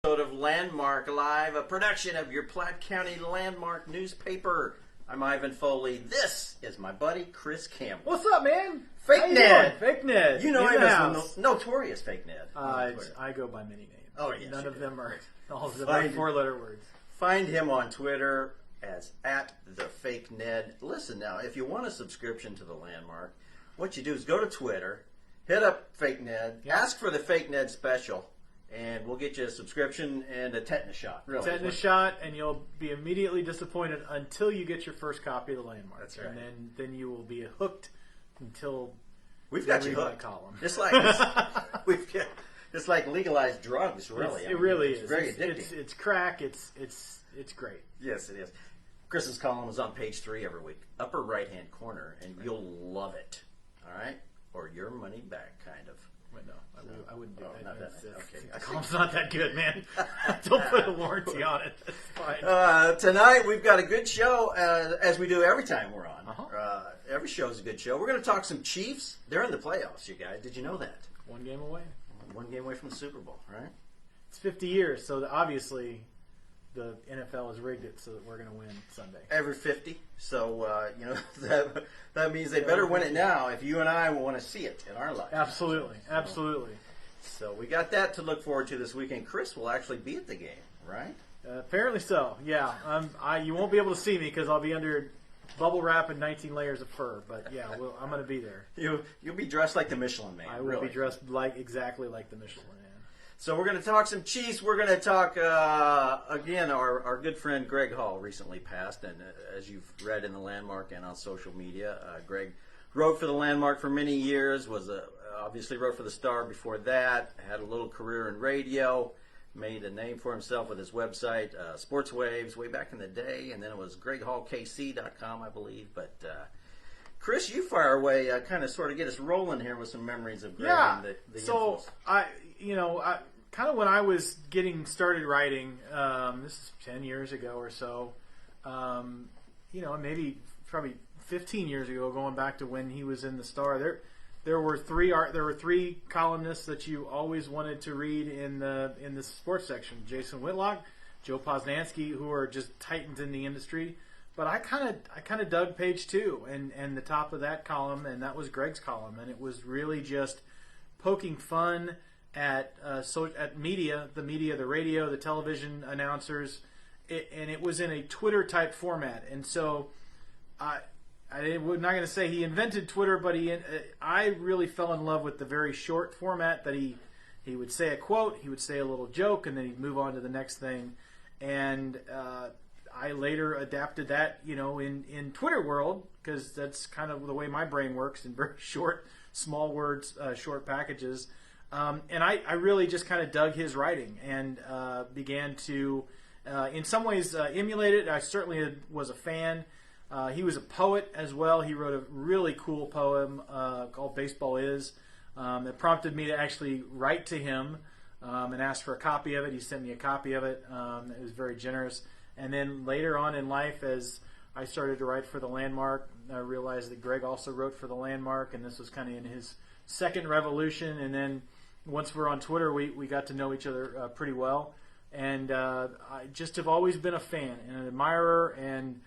episode of Landmark Live, a production of your Platte County Landmark Newspaper. I'm Ivan Foley. This is my buddy Chris Kamler. What's up, man? Fake Ned. Fake Ned. You know him as the notorious Fake Ned. I go by many names. Oh, yes, None of do. them are all of them are four-letter words. Find him on Twitter as @TheFakeNed. Listen now, if you want a subscription to the Landmark, what you do is go to Twitter, hit up Fake Ned, ask for the Fake Ned special, and we'll get you a subscription and a tetanus shot. Really, tetanus shot, and you'll be immediately disappointed until you get your first copy of the Landmark. That's right. And then you will be hooked until we've got you hooked. Column. Just like it's like legalized drugs, really. It really is. It's very addicting. It's crack. It's great. Yes, it is. Chris's column is on page 3 every week, upper right-hand corner, and you'll love it. All right, or your money back, kind of. Wait, no, I wouldn't do that. Not that. Okay, the column's not that good, man. Don't put a warranty on it. That's fine. Tonight we've got a good show, as we do every time we're on. Uh-huh. Every show is a good show. We're going to talk some Chiefs. They're in the playoffs, you guys. Did you know that? One game away. One game away from the Super Bowl, right? It's 50 years, so obviously the NFL has rigged it so that we're going to win Sunday. Every 50. So, that means they better win it now if you and I want to see it in our life. Absolutely. Absolutely. So we got that to look forward to this weekend. Chris will actually be at the game, right? Apparently so, yeah. You won't be able to see me because I'll be under bubble wrap and 19 layers of fur. But, yeah, I'm going to be there. You'll be dressed like the Michelin Man. I will be dressed exactly like the Michelin Man. So we're going to talk some Chiefs. We're going to talk, again, our good friend Greg Hall recently passed. And as you've read in the Landmark and on social media, Greg wrote for the Landmark for many years, obviously wrote for the Star before that, had a little career in radio, made a name for himself with his website, Sports Waves, way back in the day. And then it was GregHallKC.com, I believe. But Chris, you fire away, kind of sort of get us rolling here with some memories of Greg and the so influence. I kind of when I was getting started writing, this is 10 years ago or so, maybe probably 15 years ago, going back to when he was in the Star. There were three columnists that you always wanted to read in the sports section: Jason Whitlock, Joe Posnanski, who are just titans in the industry. But I kind of dug page 2 and the top of that column, and that was Greg's column, and it was really just poking fun at media, the radio, the television announcers, and it was in a Twitter type format. And so I'm not going to say he invented Twitter, but I really fell in love with the very short format that he would say a quote, he would say a little joke, and then he'd move on to the next thing. And I later adapted that, in Twitter world, because that's kind of the way my brain works, in very short, small words, short packages. And I really just kind of dug his writing and began to, in some ways, emulate it. I certainly was a fan. He was a poet as well. He wrote a really cool poem called Baseball Is. It prompted me to actually write to him and ask for a copy of it. He sent me a copy of it. It was very generous. And then later on in life, as I started to write for the Landmark, I realized that Greg also wrote for the Landmark, and this was kind of in his second revolution. And then once we're on Twitter, we got to know each other pretty well. And I just have always been a fan and an admirer, and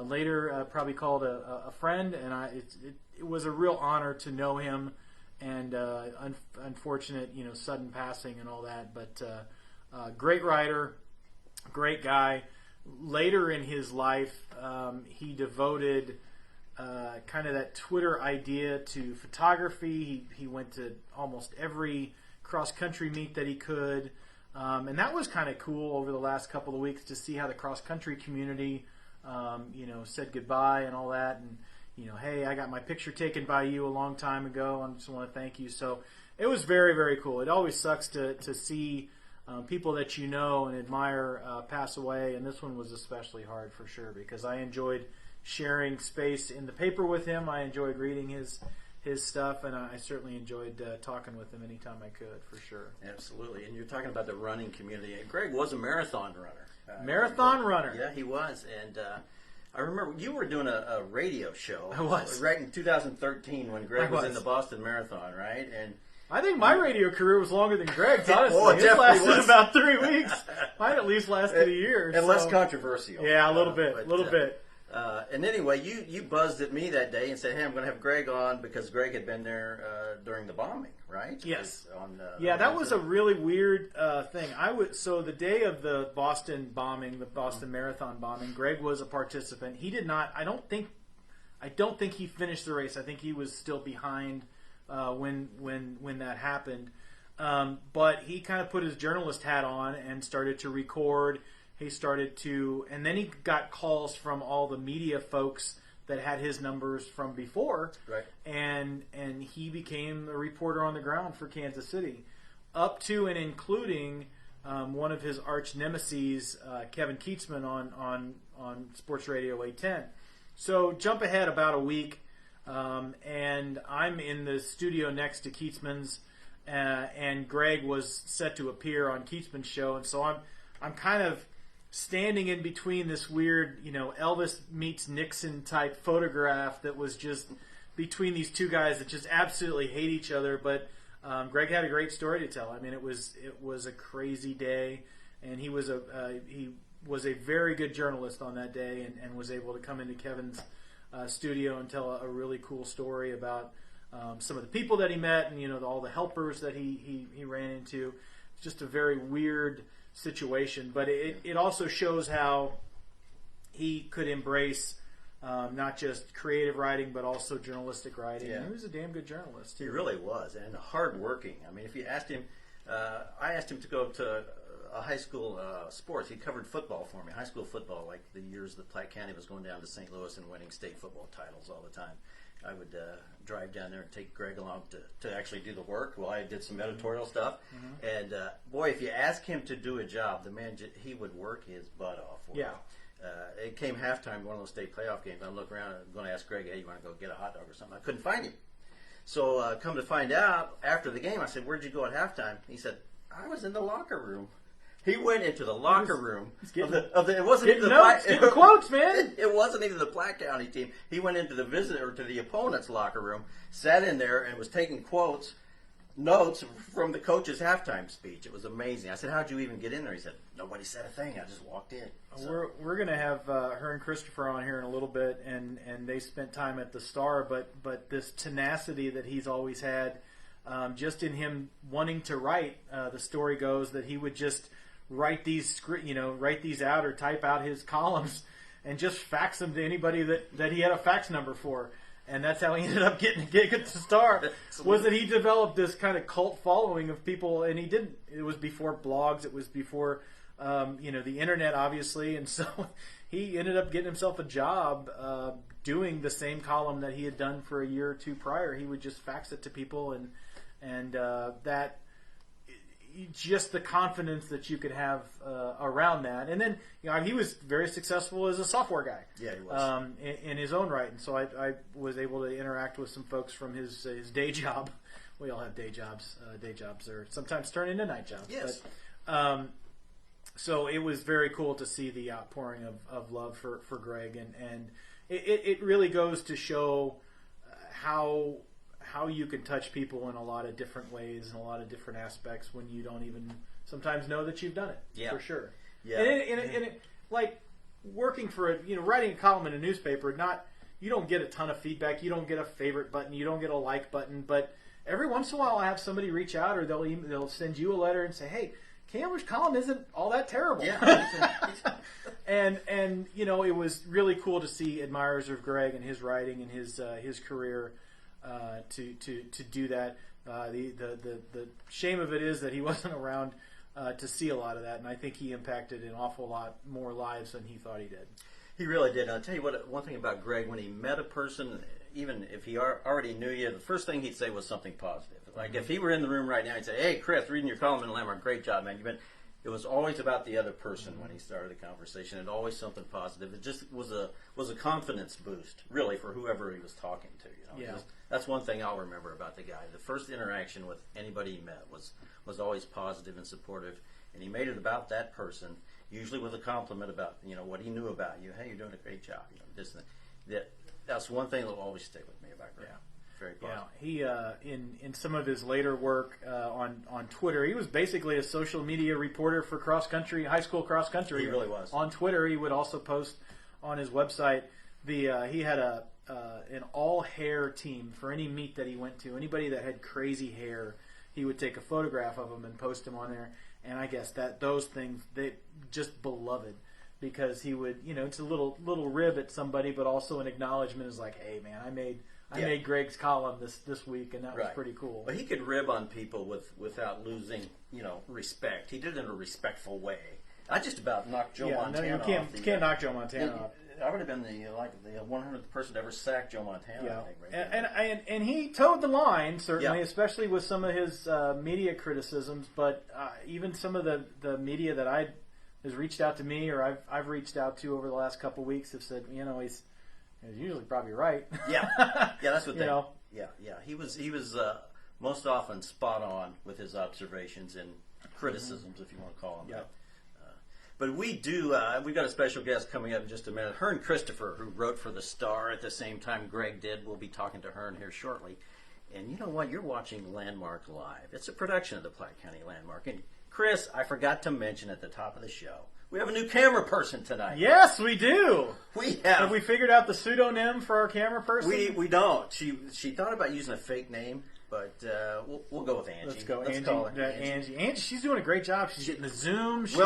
later probably called a friend. And it was a real honor to know him, and unfortunate, sudden passing and all that. But great writer, great guy. Later in his life, he devoted kind of that Twitter idea to photography. He went to almost every cross-country meet that he could. And that was kind of cool over the last couple of weeks to see how the cross-country community, said goodbye and all that. And, hey, I got my picture taken by you a long time ago. I just want to thank you. So it was very, very cool. It always sucks to see people that you know and admire pass away, and this one was especially hard for sure because I enjoyed sharing space in the paper with him. I enjoyed reading his stuff, and I certainly enjoyed talking with him anytime I could, for sure. Absolutely. And you're talking about the running community. Greg was a marathon runner. Marathon runner. Yeah, he was. And I remember you were doing a radio show. I was. Right in 2013 when Greg was in the Boston Marathon, right? And I think my radio career was longer than Greg's, honestly. Oh, it It definitely lasted was. about 3 weeks. Mine at least lasted a year. And so. less controversial. Yeah, a little bit. And anyway, you buzzed at me that day and said, "Hey, I'm going to have Greg on because Greg had been there during the bombing, right?" Yes. Yeah, that was a really weird thing. So the day of the Boston bombing, the Boston Marathon bombing, Greg was a participant. He did not. I don't think he finished the race. I think he was still behind when that happened. But he kind of put his journalist hat on and started to record. He started to, and then he got calls from all the media folks that had his numbers from before, right? And he became a reporter on the ground for Kansas City, up to and including one of his arch nemeses, Kevin Keatsman, on Sports Radio 810. So jump ahead about a week, and I'm in the studio next to Keatsman's, and Greg was set to appear on Keatsman's show, and so I'm kind of standing in between this weird, Elvis meets Nixon type photograph that was just between these two guys that just absolutely hate each other. But Greg had a great story to tell. I mean, it was a crazy day, and he was a very good journalist on that day, and was able to come into Kevin's studio and tell a really cool story about some of the people that he met, and all the helpers that he ran into. It's just a very weird situation, but it also shows how he could embrace not just creative writing but also journalistic writing. Yeah. He was a damn good journalist. He really was, and hardworking. I mean, if you asked him, I asked him to go to a high school sports. He covered football for me, high school football, like the years that Platte County was going down to St. Louis and winning state football titles all the time. I would drive down there and take Greg along to actually do the work while I did some editorial stuff. Mm-hmm. And boy, if you ask him to do a job, the man, he would work his butt off. Yeah. It came halftime, one of those state playoff games. I'm looking around and I'm going to ask Greg, "Hey, you want to go get a hot dog or something?" I couldn't find him. So come to find out, after the game, I said, "Where'd you go at halftime?" He said, "I was in the locker room." He went into the locker room of the. It wasn't even the notes, getting quotes, man. It wasn't even the Platte County team. He went into the visitor to the opponent's locker room, sat in there, and was taking notes from the coach's halftime speech. It was amazing. I said, "How'd you even get in there?" He said, "Nobody said a thing. I just walked in." So. We're going to have Hearne Christopher on here in a little bit, and they spent time at the Star, but this tenacity that he's always had, just in him wanting to write. The story goes that he would just write these out or type out his columns and just fax them to anybody that he had a fax number for. And that's how he ended up getting a gig at the Star, was that he developed this kind of cult following of people, and he didn't. It was before blogs. It was before, the internet, obviously. And so he ended up getting himself a job doing the same column that he had done for a year or two prior. He would just fax it to people, and that just the confidence that you could have around that. And then, he was very successful as a software guy. Yeah, he was. In his own right. And so I was able to interact with some folks from his day job. We all have day jobs. Day jobs are sometimes turn into night jobs. Yes. But, so it was very cool to see the outpouring of love for Greg. And it really goes to show how you can touch people in a lot of different ways and a lot of different aspects when you don't even sometimes know that you've done it. Yeah. For sure. Yeah. And it, like working for writing a column in a newspaper, you don't get a ton of feedback. You don't get a favorite button. You don't get a like button. But every once in a while, I have somebody reach out, or they'll send you a letter and say, "Hey, Kamler's column isn't all that terrible." Yeah. and it was really cool to see admirers of Greg and his writing and his career. To do that. The shame of it is that he wasn't around to see a lot of that, and I think he impacted an awful lot more lives than he thought he did. He really did. And I'll tell you what. One thing about Greg, when he met a person, even if he already knew you, the first thing he'd say was something positive. Like if he were in the room right now, he'd say, "Hey, Chris, reading your column in Landmark, great job, man. It was always about the other person when he started the conversation, and always something positive. It just was a confidence boost, really, for whoever he was talking to. Yeah. That's one thing I'll remember about the guy. The first interaction with anybody he met was always positive and supportive, and he made it about that person, usually with a compliment about what he knew about you. "Hey, you're doing a great job." That's one thing that will always stick with me about Greg. Yeah. Very Yeah, positive. he in some of his later work on Twitter, he was basically a social media reporter for high school cross country. He really was. On Twitter, he would also post on his website. He had an all hair team for any meet that he went to. Anybody that had crazy hair, he would take a photograph of them and post them on there. And I guess that those things, they just beloved, because he would, it's a little rib at somebody, but also an acknowledgement is like, hey man, I made Greg's column this week, and that was pretty cool. But he could rib on people without losing, respect. He did it in a respectful way. I just about knocked Joe Montana off. You can't knock Joe Montana off. I would have been the 100th person to ever sack Joe Montana. Yeah, I think, right? and he towed the line, certainly, especially with some of his media criticisms. But even some of the media that has reached out to me, or I've reached out to over the last couple of weeks, have said, he's usually probably right. Yeah, that's what they. Yeah. He was most often spot on with his observations and criticisms, if you want to call them. Yeah. But we've got a special guest coming up in just a minute. Hearne Christopher, who wrote for the Star at the same time Greg did. We'll be talking to Hearne here shortly. And you know what? You're watching Landmark Live. It's a production of the Platte County Landmark. And Chris, I forgot to mention at the top of the show, we have a new camera person tonight. Yes, we do. We have. Have we figured out the pseudonym for our camera person? We don't. She thought about using a fake name, but we'll go with Angie. Let's go, Angie. Call her Angie. Angie, she's doing a great job. She's getting the Zoom. She's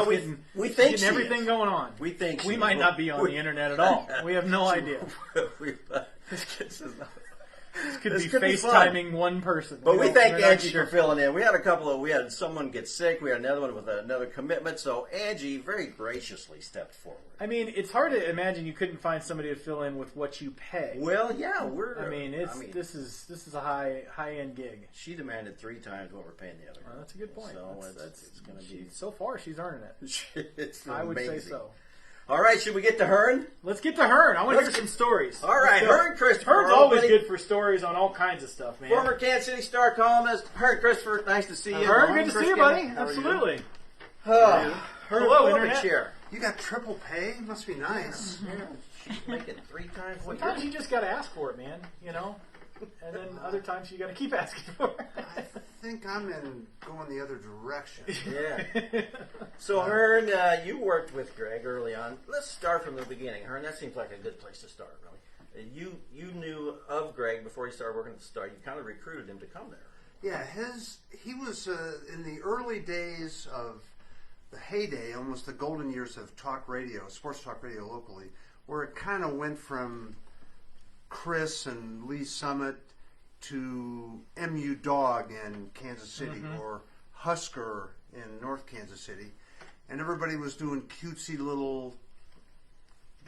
we think getting everything going on. We think we might not be on the internet at all. We have no idea. This could be FaceTiming one person. But we thank Angie for filling in. We had someone get sick. We had another one with another commitment. So Angie very graciously stepped forward. I mean, it's hard to imagine you couldn't find somebody to fill in with what you pay. Well, yeah, this is a high end gig. She demanded 3 times what we're paying the other. Well, that's a good point. So it's going to be. So far, she's earning it. It's I would amazing. say so. All right, should we get to Hearne? Let's get to Hearne. I want to hear some stories. All right, Hearne Christopher. Hearne's always good for stories on all kinds of stuff, man. Former Kansas City Star columnist, Hearne Christopher. Nice to see you. Hearne, good to see you, buddy. Absolutely. Hearne, hello, Internet. Chair. You got triple pay? Must be nice. She's making 3 times what Sometimes you just got to ask for it, man. And then other times you got to keep asking for it. I think I'm going the other direction. Yeah. So, Hearne, you worked with Greg early on. Let's start from the beginning. Hearne, that seems like a good place to start, really. You knew of Greg before he started working at the Star. You kind of recruited him to come there. Yeah, he was in the early days of the heyday, almost the golden years of talk radio, sports talk radio locally, where it kind of went from Chris and Lee Summit to MU Dog in Kansas City or Husker in North Kansas City, and everybody was doing cutesy little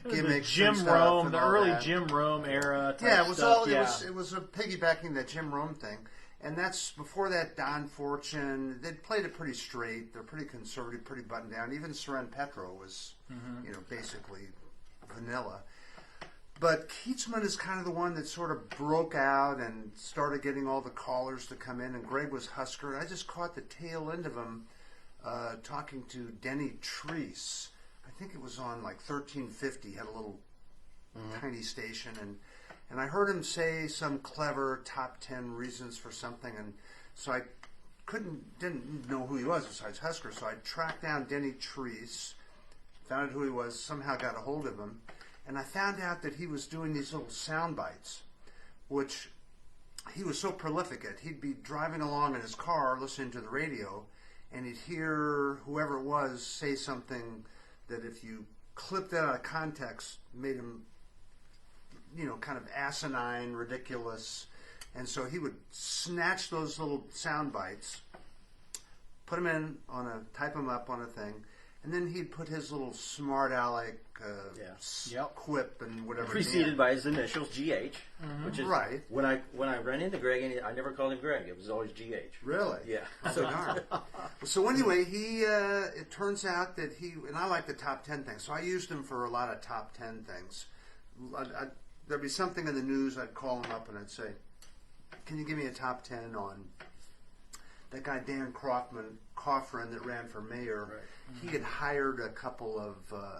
gimmicks. Jim Rome, the early Jim Rome era. Yeah, it was stuff. all. It was a piggybacking that Jim Rome thing, and that's before that. Don Fortune, they played it pretty straight. They're pretty conservative, pretty buttoned down. Even Seren Petro was, basically vanilla. But Keatsman is kind of the one that sort of broke out and started getting all the callers to come in, and Greg was Husker. I just caught the tail end of him talking to Denny Treese. I think it was on like 1350, had a little tiny station, and I heard him say some clever top 10 reasons for something, and so I didn't know who he was besides Husker, so I tracked down Denny Treese, found out who he was, somehow got a hold of him. And I found out that he was doing these little sound bites, which he was so prolific at. He'd be driving along in his car listening to the radio, and he'd hear whoever it was say something that if you clipped that out of context made him, kind of asinine, ridiculous. And so he would snatch those little sound bites, put them type them up on a thing, and then he'd put his little smart aleck quip and whatever. Preceded by his initials, GH, which is right. When I ran into Greg, I never called him Greg. It was always GH. Really? Yeah. So anyway, it turns out that and I like the top 10 things, so I used him for a lot of top 10 things. There'd be something in the news, I'd call him up and I'd say, can you give me a top 10 on that guy Dan Coffrin that ran for mayor? Right. He had hired a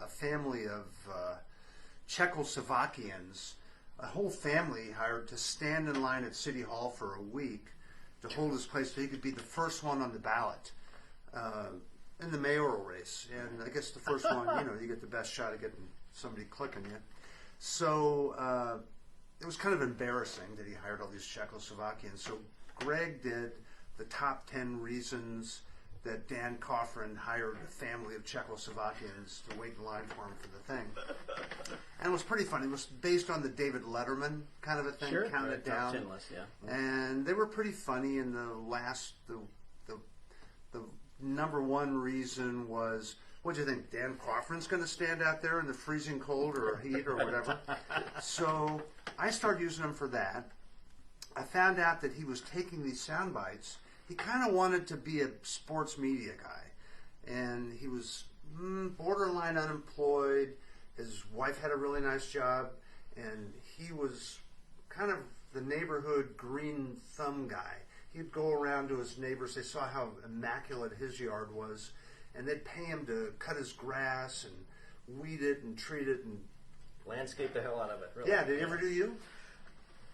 family of Czechoslovakians a whole family he hired to stand in line at City Hall for a week to hold his place so he could be the first one on the ballot in the mayoral race. And I guess the first one, you get the best shot of getting somebody clicking you. So it was kind of embarrassing that he hired all these Czechoslovakians. So Greg did the top 10 reasons that Dan Coffrin hired a family of Czechoslovakians to wait in line for him for the thing. And it was pretty funny. It was based on the David Letterman kind of a thing, Sure. counted down. Top 10 list, yeah. And they were pretty funny. And the number one reason was, what do you think, Dan Coffrin's going to stand out there in the freezing cold or heat or whatever? So I started using him for that. I found out that he was taking these sound bites. He kind of wanted to be a sports media guy, and he was borderline unemployed. His wife had a really nice job, and he was kind of the neighborhood green thumb guy. He'd go around to his neighbors. They saw how immaculate his yard was, and they'd pay him to cut his grass and weed it and treat it. And Landscape the hell out of it, really. yeah, did he ever do you?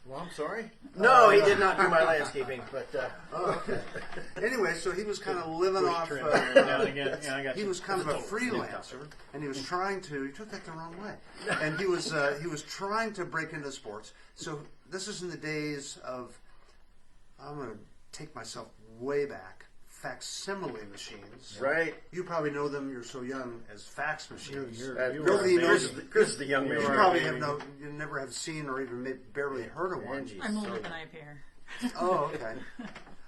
Well, I'm sorry. No, he did not do my landscaping, but Oh, okay. Anyway, so he was kind of living Bush off. trim now and again. Yeah, I got He you. was kind of a freelancer, and he was trying to. He took that the wrong way, and he was trying to break into sports. So this is in the days of. I'm going to take myself way back. Facsimile machines. right. You probably know them. You're so young as fax machines. You Nobody are knows. Chris is the young man. You probably you never have seen or even barely heard of one. Angie. I'm older than I appear. Oh, okay.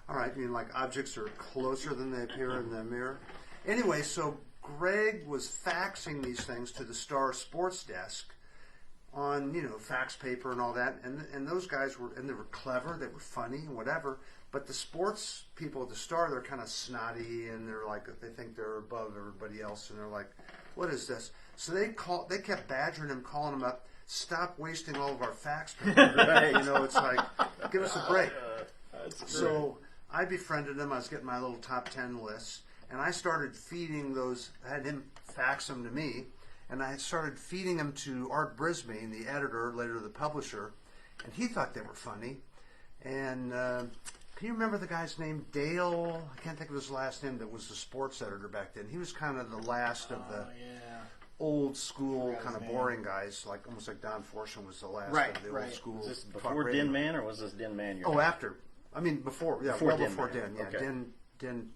All right. You mean like objects are closer than they appear in the mirror? Anyway, so Greg was faxing these things to the Star Sports Desk on, fax paper and all that. And those guys they were clever, they were funny, whatever. But the sports people at the Star, they're kind of snotty and they're like, they think they're above everybody else. And they're like, what is this? So they kept badgering him, calling him up, stop wasting all of our fax paper. Right. It's like, give us a break. So I befriended him. I was getting my little top 10 lists, and I started feeding those. I had him fax them to me, and I started feeding them to Art Brisbane, the editor, later the publisher, and he thought they were funny. And can you remember the guy's name? Dale? I can't think of his last name. That was the sports editor back then. He was kind of the last of the old school kind of boring guys, like almost like Don Fortune was the last of the old school. Was this talk before radio. Din Man, or was this Din Man? Oh, after. I mean, before. Yeah, Before well Din before Man. Din. Yeah, Okay. Din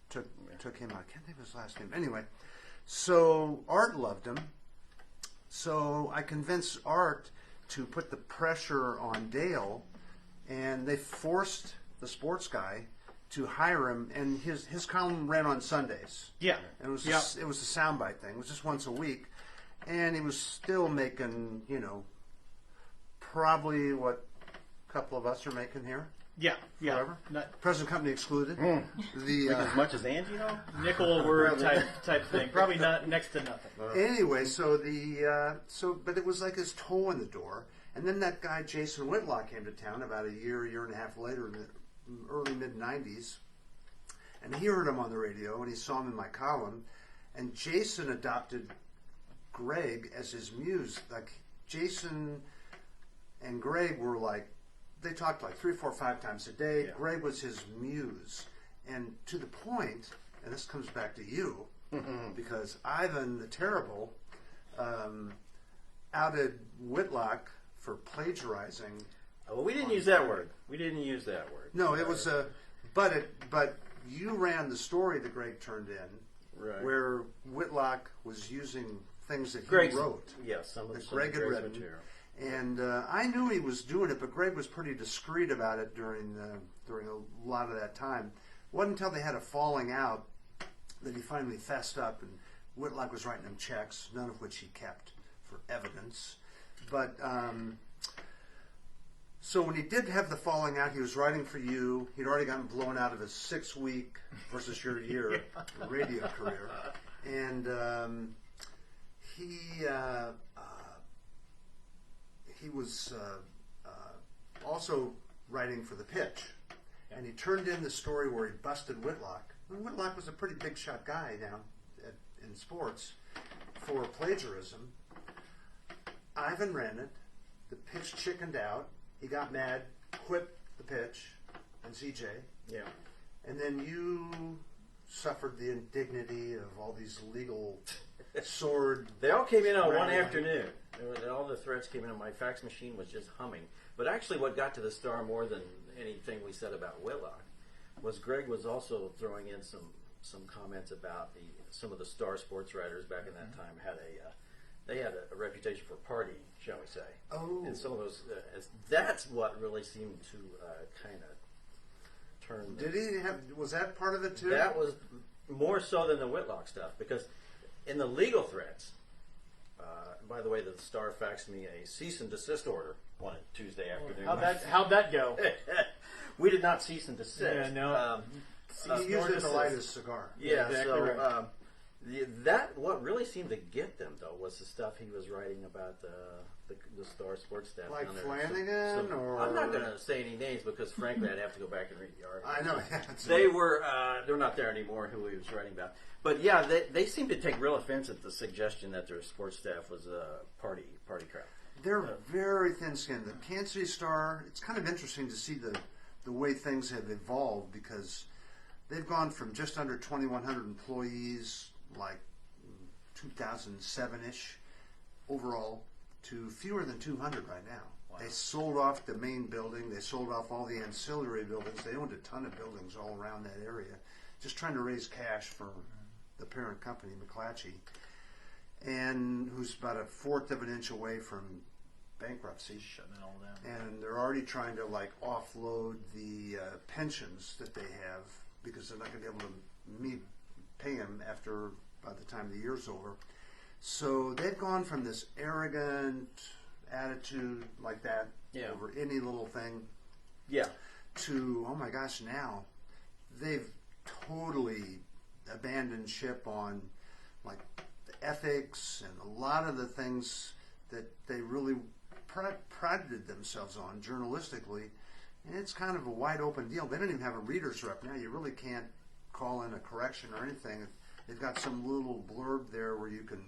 took him out. I can't think of his last name. Anyway, so Art loved him. So I convinced Art to put the pressure on Dale, and they forced the sports guy to hire him. And his column ran on Sundays. Yeah. And it was it was a soundbite thing. It was just once a week, and he was still making probably what a couple of us are making here. Yeah. Forever. Not Present company excluded. The As much as Angie, though? nickel type thing. Probably not next to nothing. anyway, so but it was like his toe in the door. And then that guy Jason Whitlock came to town about a year and a half later in the early mid-90s, and he heard him on the radio and he saw him in my column, and Jason adopted Greg as his muse. Like Jason and Greg were like, they talked like 3, 4, 5 times a day. Yeah. Greg was his muse, and to the point, and this comes back to you, because Ivan the Terrible outed Whitlock for plagiarizing. Well, we didn't use that word. No, it was but you ran the story that Greg turned in, Right. where Whitlock was using things that he Greg's wrote. Yes, some of That the Greg had Greg's written. material. And I knew he was doing it, but Greg was pretty discreet about it during a lot of that time. It wasn't until they had a falling out that he finally fessed up, and Whitlock was writing him checks, none of which he kept for evidence. But so when he did have the falling out, he was writing for you. He'd already gotten blown out of his 6-week versus your year radio career, and he was also writing for The Pitch, and he turned in the story where he busted Whitlock. And Whitlock was a pretty big shot guy now in sports for plagiarism. Ivan ran it. the pitch chickened out. He got mad, quit the pitch, and CJ. Yeah. And then you suffered the indignity of all these legal sword. They all came in on one Right. afternoon. All the threats came in, and my fax machine was just humming. But actually, what got to the Star more than anything we said about Whitlock was Greg was also throwing in some comments about some of the Star sports writers back in that time they had a reputation for partying, shall we say? Oh. And some of those that's what really seemed to kind of turn. Did he have? Was that part of it too? That was more so than the Whitlock stuff, because in the legal threats, by the way, the Star faxed me a cease and desist order one Tuesday afternoon. How'd that go? We did not cease and desist. Yeah, no. He used it to light his cigar. Yeah, exactly so right. that what really seemed to get them though was the stuff he was writing about the Star sports staff. Like down there. Flanagan, or I'm not going to say any names because frankly I'd have to go back and read the article. I know. They were they're not there anymore. Who he was writing about, but yeah, they seem to take real offense at the suggestion that their sports staff was a party crowd. They're very thin-skinned. The Kansas City Star. It's kind of interesting to see the way things have evolved, because they've gone from just under 2,100 employees, like 2007-ish, overall, to fewer than 200 right now. Wow. They sold off the main building. They sold off all the ancillary buildings. They owned a ton of buildings all around that area, just trying to raise cash for the parent company, McClatchy, and who's about a fourth of an inch away from bankruptcy. Shutting it all down. And they're already trying to offload the pensions that they have, because they're not going to be able to pay them by the time the year's over. So they've gone from this arrogant attitude like that over any little thing, to, oh my gosh, now they've totally abandoned ship on like the ethics and a lot of the things that they really prided themselves on journalistically. And it's kind of a wide open deal. They don't even have a reader's rep now. You really can't call in a correction or anything. They've got some little blurb there where you can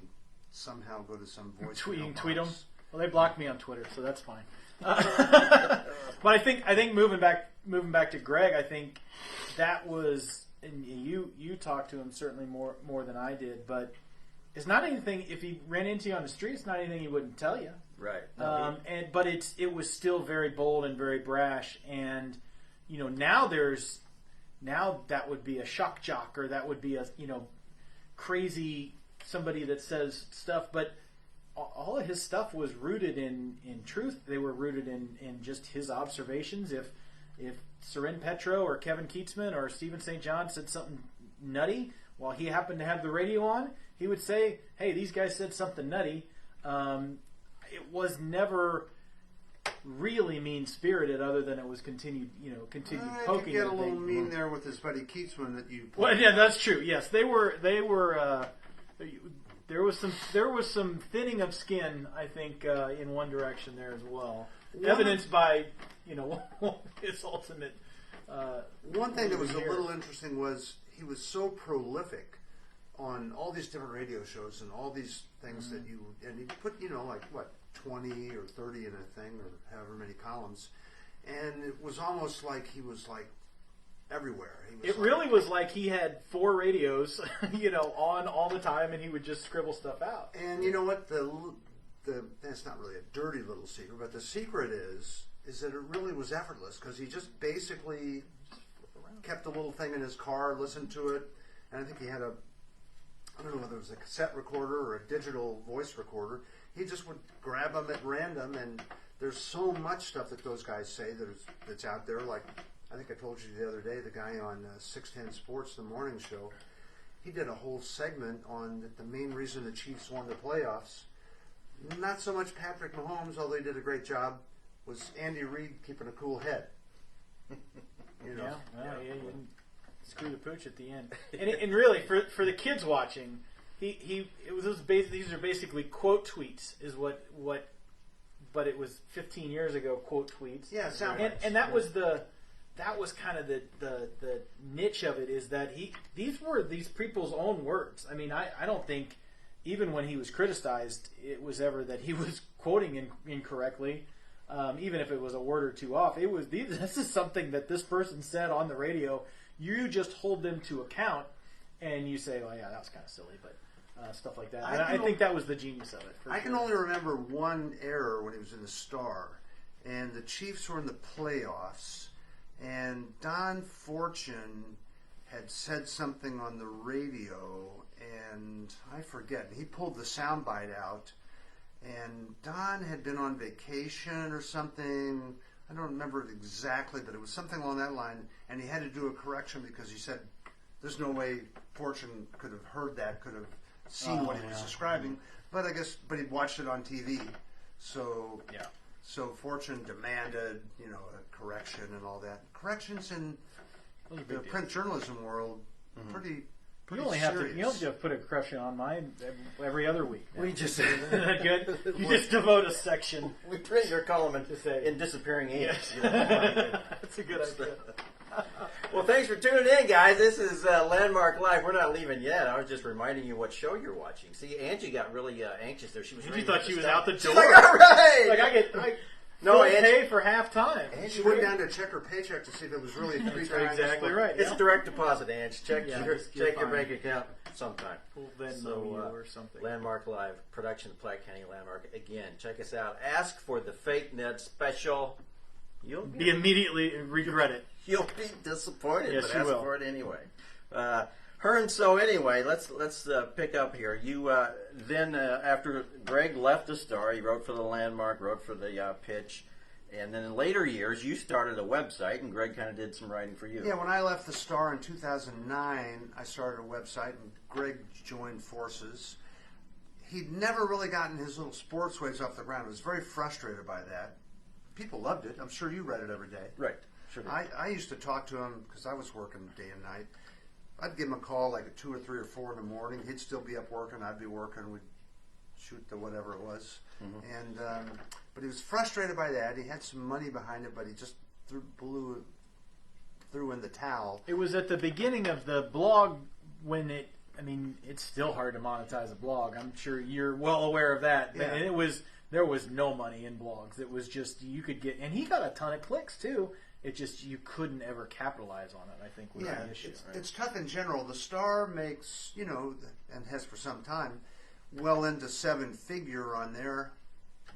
somehow go to some voice. Tweet them. Well, they blocked me on Twitter, so that's fine. But I think moving back to Greg, I think that was, and you talked to him certainly more than I did, but it's not anything. If he ran into you on the street, it's not anything he wouldn't tell you. Right. But it was still very bold and very brash, and now that would be a shock jock, or that would be a crazy somebody that says stuff, but all of his stuff was rooted in truth. They were rooted in just his observations. If Soren Petro or Kevin Keatsman or Stephen St. John said something nutty while he happened to have the radio on, he would say, hey, these guys said something nutty. It was never really mean-spirited, other than it was continued poking. Get a little mean there with his buddy Keatsman that you. Well, yeah, that's true. Yes, they were. There was some thinning of skin, I think, in one direction there as well, evidenced by his ultimate. One thing that was a little interesting was he was so prolific on all these different radio shows and all these things that he put 20 or 30 in a thing, or however many columns, and it was almost like he was everywhere. It really was like he had 4 radios, on all the time, and he would just scribble stuff out. And you know what? That's not really a dirty little secret, but the secret is that it really was effortless, because he just basically kept a little thing in his car, listened to it, and I think he had I don't know whether it was a cassette recorder or a digital voice recorder. He just would grab them at random, and there's so much stuff that those guys say that's out there. Like, I think I told you the other day, the guy on 610 Sports, the morning show, he did a whole segment on the main reason the Chiefs won the playoffs. Not so much Patrick Mahomes, although he did a great job, was Andy Reid keeping a cool head. You didn't screw the pooch at the end. And really, for the kids watching, these are basically quote tweets, is what. But it was 15 years ago, quote tweets. Yeah, and that was kind of the niche of it, is that these were these people's own words. I mean, I don't think even when he was criticized, it was ever that he was quoting incorrectly, even if it was a word or two off. It was this is something that this person said on the radio. You just hold them to account, and you say, "Well, yeah, that was kind of silly," but stuff like that. I think that was the genius of it. I can only remember one error when he was in the Star, and the Chiefs were in the playoffs, and Don Fortune had said something on the radio, and I forget. He pulled the soundbite out, and Don had been on vacation or something. I don't remember it exactly, but it was something along that line, and he had to do a correction because he said there's no way Fortune could have heard that, could have seen what he was describing. But I guess, but he watched it on TV, so Yeah. So Fortune demanded, a correction and all that. Corrections in the print journalism world, pretty You only have serious. to put a correction on mine every other week. We just Isn't that good? You just devote a section. we print your column say- in disappearing ink. Yes. You know. That's a good idea. Well, thanks for tuning in, guys. This is Landmark Live. We're not leaving yet. I was just reminding you what show you're watching. See, Angie got really anxious there. She was. You ready thought to she was stop. out the She's door. like, all right. Like I No, Angie, Angie- pay for half time. She went down to check her paycheck to see if it was really three times. exactly right. It's Yeah. a direct deposit, Ange. Check Yeah, your you're bank fine. account sometime. We'll Venmo So, you or something. Landmark Live, production of Platte County Landmark. Again, check us out. Ask for the Fake Ned special. You'll Be immediately regret it. You'll be disappointed, Yes, but you ask will. for it anyway. Hearne, so anyway, let's pick up here. You then after Greg left the Star, he wrote for the Landmark, wrote for the Pitch, and then in later years, you started a website, and Greg kind of did some writing for you. Yeah, when I left the Star in 2009, I started a website, and Greg joined forces. He'd never really gotten his little sports waves off the ground. He was very frustrated by that. People loved it. I'm sure you read it every day. Right. Sure. did. I used to talk to him because I was working day and night. I'd give him a call like at 2 or 3 or 4 in the morning. He'd still be up working. I'd be working. We'd shoot the whatever it was. And but he was frustrated by that. He had some money behind it, but he just threw in the towel. It was at the beginning of the blog when it's still hard to monetize a blog. I'm sure you're well aware of that. Yeah. And there was no money in blogs. It was just you could get, and he got a ton of clicks too. It just you couldn't ever capitalize on it. I think was the issue. Right? It's tough in general. The Star makes, and has for some time, well into 7-figure on their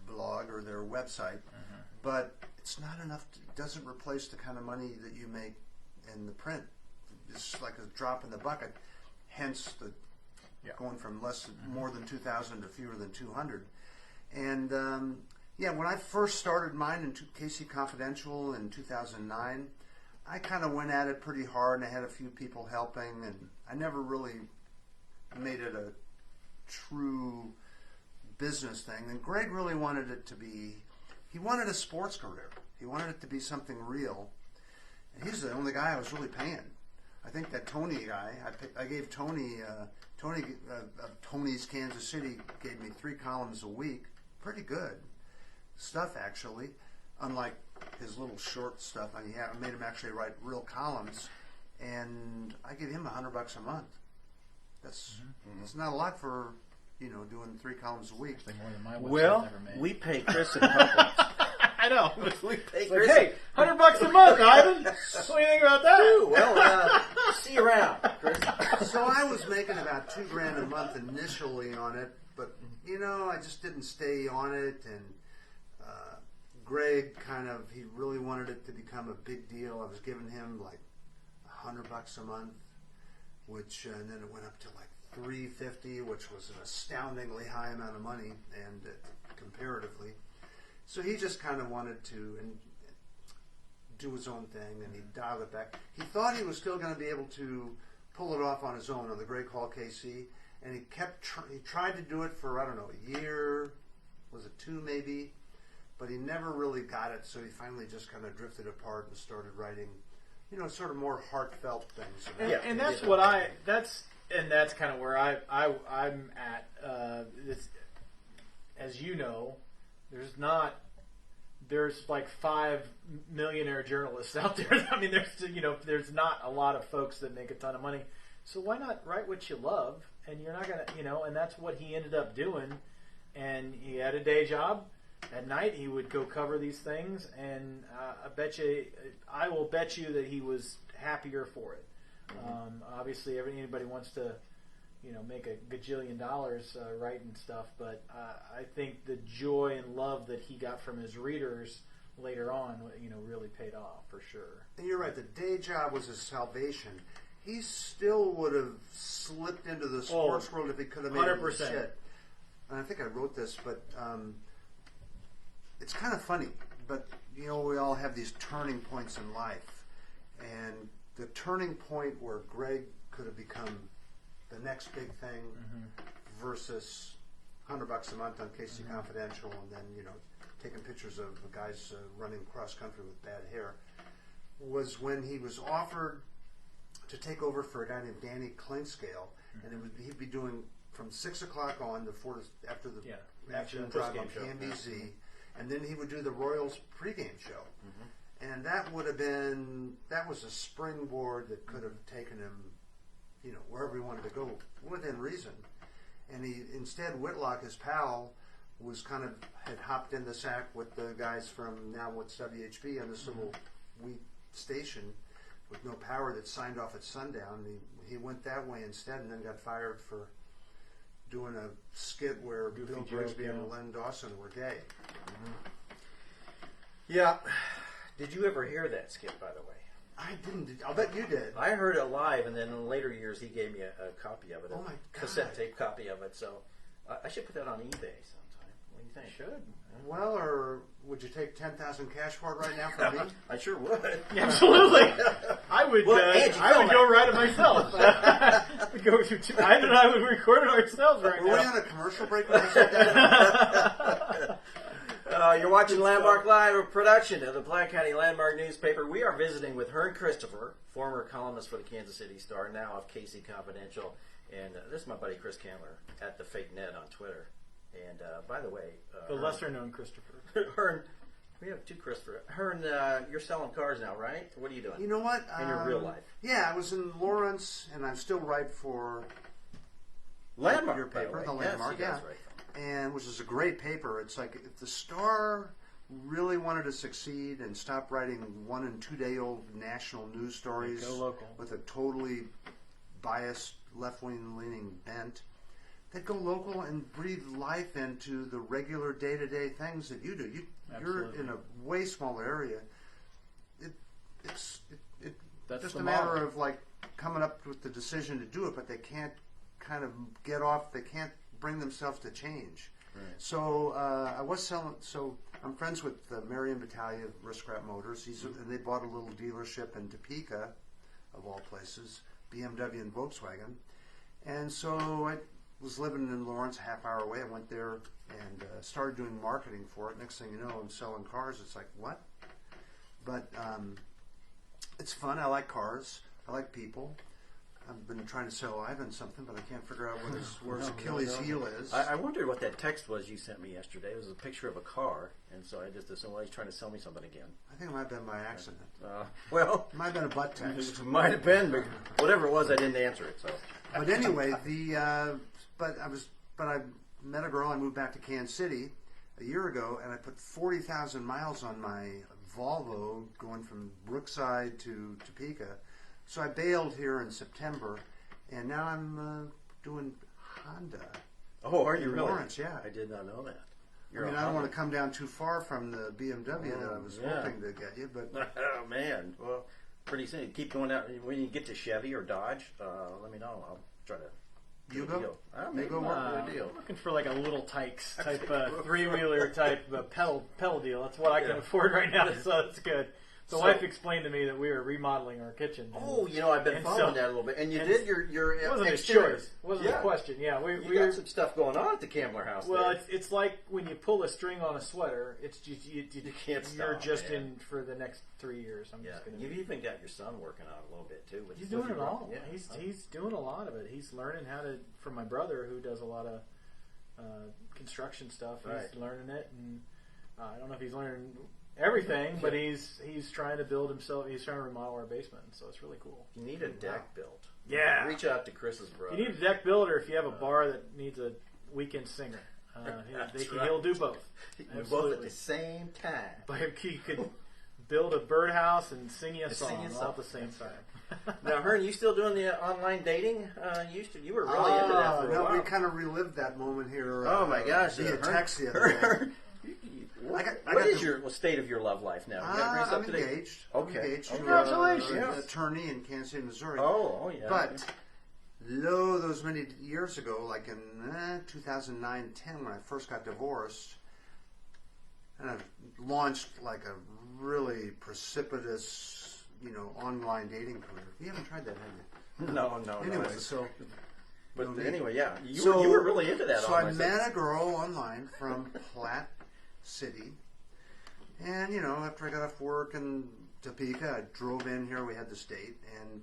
blog or their website, but it's not enough. It doesn't replace the kind of money that you make in the print. It's like a drop in the bucket. Hence the going from more than 2,000 to fewer than 200. And when I first started mine in KC Confidential in 2009, I kind of went at it pretty hard, and I had a few people helping, and I never really made it a true business thing. And Greg really wanted it to be, he wanted a sports career. He wanted it to be something real. And he's the only guy I was really paying. I think that Tony guy, I gave Tony of Tony's Kansas City, gave me 3 columns a week. Pretty good stuff, actually. Unlike his little short stuff, I made him actually write real columns, and I give him $100 a month. That's not a lot for doing 3 columns a week. More than my website Well, ever made. we pay Chris and Pumpkins. I know. We pay It's Chris. like, hey, $100 a month, Ivan. What do you think about that? Ooh, well, see you around, Chris. So I was making about $2,000 a month initially on it, but I just didn't stay on it. And Greg he really wanted it to become a big deal. I was giving him like $100 a month, which and then it went up to like $350, which was an astoundingly high amount of money, and comparatively. So he just kind of wanted to do his own thing, and he dialed it back. He thought he was still going to be able to pull it off on his own on the Greg Hall KC, and he tried to do it for, I don't know, a year, was it 2 maybe, but he never really got it, so he finally just kind of drifted apart and started writing, sort of more heartfelt things. And that's that's kind of where I'm at. As you know, there's like 5 millionaire journalists out there. There's not a lot of folks that make a ton of money. So why not write what you love and you're not gonna, and that's what he ended up doing. And he had a day job. At night, he would go cover these things, and I will bet you that he was happier for it. Obviously, anybody wants to, make a gajillion dollars writing stuff, but I think the joy and love that he got from his readers later on, really paid off for sure. And you're right. The day job was his salvation. He still would have slipped into the sports world if he could have made 100%. It shit. And I think I wrote this, but it's kind of funny. But we all have these turning points in life, and the turning point where Greg could have become the next big thing versus $100 a month on KC Confidential, and then taking pictures of the guys running cross country with bad hair, was when he was offered to take over for a guy named Danny Clinkscale, and he'd be doing from 6 o'clock on after the afternoon drive on PNBC, and then he would do the Royals pregame show. And that was a springboard that could have taken him, wherever he wanted to go within reason. And instead, Whitlock, his pal, had hopped in the sack with the guys from now what's WHB on this little wheat station with no power that signed off at sundown. He went that way instead, and then got fired for doing a skit where Bill Grigsby and Len Dawson were gay. Yeah. Did you ever hear that skit, by the way? I didn't. I'll bet you did. I heard it live, and then in later years, he gave me a copy of it. Oh, my God. Cassette tape copy of it. So I should put that on eBay sometime. What do you think? Should. Well, or would you take 10,000 cash for it right now from me? I sure would. Absolutely. I would. Well, I would go write it myself. I and I would record it ourselves right now. Were we on a commercial break when I said that? You're watching Landmark Live, a production of the Platte County Landmark Newspaper. We are visiting with Hearne Christopher, former columnist for the Kansas City Star, now of KC Confidential. And this is my buddy Chris Kamler at the Fake Ned on Twitter. And by the way, the lesser-known Christopher. Hearne, we have two Christopher. Hearne, you're selling cars now, right? What are you doing? You know what? In your real life? Yeah, I was in Lawrence, and I still write for Landmark, your paper, the yes, Landmark, you guys yeah. write. And which is a great paper. It's like if the Star really wanted to succeed and stop writing 1 and 2 day old national news stories go local with a totally biased left-wing leaning bent, they'd go local and breathe life into the regular day-to-day things that you do. You're in a way smaller area. It's just a matter of like coming up with the decision to do it, but they can't kind of get off. They can't bring themselves to change. Right. So I was selling. So I'm friends with Marion Battaglia of Risk-Scrap Motors. And they bought a little dealership in Topeka, of all places, BMW and Volkswagen. And so I was living in Lawrence, a half hour away. I went there and started doing marketing for it. Next thing you know, I'm selling cars. It's like, what? But it's fun. I like cars. I like people. I've been trying to sell Ivan something, but I can't figure out where his Achilles heel is. I wondered what that text was you sent me yesterday. It was a picture of a car, and so I just assumed, well, he's trying to sell me something again. I think it might have been by accident. Well, it might have been a butt text. It might have been, but whatever it was, I didn't answer it. So, but anyway, I met a girl. I moved back to Kansas City a year ago, and I put 40,000 miles on my Volvo going from Brookside to Topeka. So I bailed here in September, and now I'm doing Honda. Oh, are you really? Lawrence, yeah. I did not know that. I don't want to come down too far from the BMW that I was hoping to get you, but oh man, well, pretty soon. Keep going out. When you get to Chevy or Dodge, let me know. I'll try to. You go. Maybe we'll work a deal. I'm looking for like a little Tykes type three-wheeler type pedal deal. That's what I can afford right now, so that's good. The wife explained to me that we were remodeling our kitchen. Oh, I've been following that a little bit. And you did your it wasn't a choice. It wasn't a question. Yeah, we got some stuff going on at the Kamler house. Well, it's like when you pull a string on a sweater. It's just you can't stop. You're just in for the next 3 years. You've even got your son working on it a little bit too. He's doing it all. Yeah. He's doing a lot of it. He's learning how to. From my brother, who does a lot of construction stuff, he's learning it, and I don't know if he's learning everything, but he's trying to build himself. He's trying to remodel our basement, so it's really cool. You need a deck built. Yeah. Reach out to Chris's brother. You need a deck builder if you have a bar that needs a weekend singer. He'll do both. Both at the same time. But he could build a birdhouse and sing you a song all at the same time. Now, Hearne, you still doing the online dating? You were really into that for a while. We kind of relived that moment here. Oh my gosh! Via text the other day. What is your state of your love life now? I'm engaged. Okay. I'm engaged to Congratulations. an attorney in Kansas City, Missouri. Oh yeah. But those many years ago, like in 2009-10, when I first got divorced, and I launched like a really precipitous, online dating career. You haven't tried that, have you? No. Anyway, so. But anyway, yeah, you were really into that. So I met a girl online from Platte City, and after I got off work in Topeka, I drove in here. We had this date, and